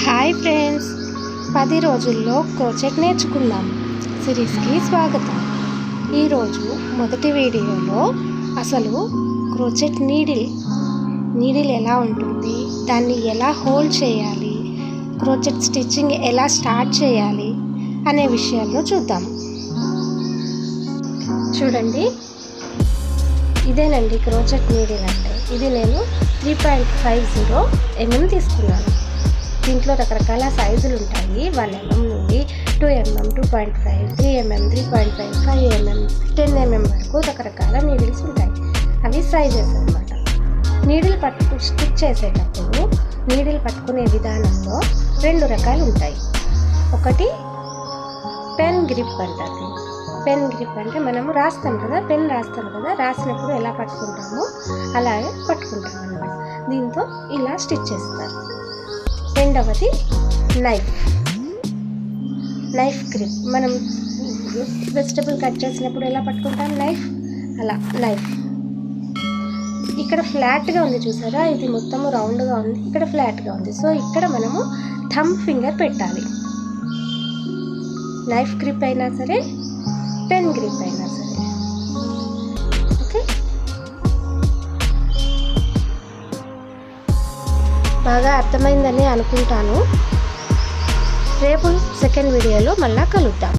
Hi friends, 10 రోజుల్లో crochet నేర్చుకుందాం సిరీస్కి స్వాగతం. ఈరోజు మొదటి వీడియోలో అసలు క్రోచెట్ నీడిల్ ఎలా ఉంటుంది, దాన్ని ఎలా హోల్డ్ చేయాలి, క్రోచెట్ స్టిచ్చింగ్ ఎలా స్టార్ట్ చేయాలి అనే విషయాలను చూద్దాం. చూడండి, ఇదేనండి క్రోచెట్ నీడిల్ అంటే. ఇది నేను 3.50 mm తీసుకున్నాను. దీంట్లో రకరకాల సైజులు ఉంటాయి. 1 mm నుండి 2 mm, 2.5, 3 mm, 3.5, 5 mm, 10 mm వరకు రకరకాల నీడిల్స్ ఉంటాయి. అవి సైజెస్ అన్నమాట. నీడిల్ స్టిచ్ చేసేటప్పుడు నీడిల్ పట్టుకునే విధానంలో 2 రకాలు ఉంటాయి. ఒకటి పెన్ గ్రిప్ అంటారు. పెన్ గ్రిప్ అంటే మనము రాస్తాం కదా, పెన్ రాస్తాం కదా, రాసినప్పుడు ఎలా పట్టుకుంటామో అలాగే పట్టుకుంటాం అన్నమాట. దీంతో ఇలా స్టిచ్ చేస్తారు. రెండవది నైఫ్ గ్రిప్. మనం వెజిటబుల్ కట్ చేసినప్పుడు ఎలా పట్టుకుంటాం అలా నైఫ్. ఇక్కడ ఫ్లాట్గా ఉంది చూసారా, ఇది మొత్తము రౌండ్గా ఉంది, ఇక్కడ ఫ్లాట్గా ఉంది. సో ఇక్కడ మనము థంబ్ ఫింగర్ పెట్టాలి. నైఫ్ గ్రిప్ అయినా సరే, పెన్ గ్రిప్ అయినా సరే. ఓకే, బాగా అర్థమైందని అనుకుంటాను. రేపు సెకండ్ వీడియోలో మళ్ళీ కలుద్దాం.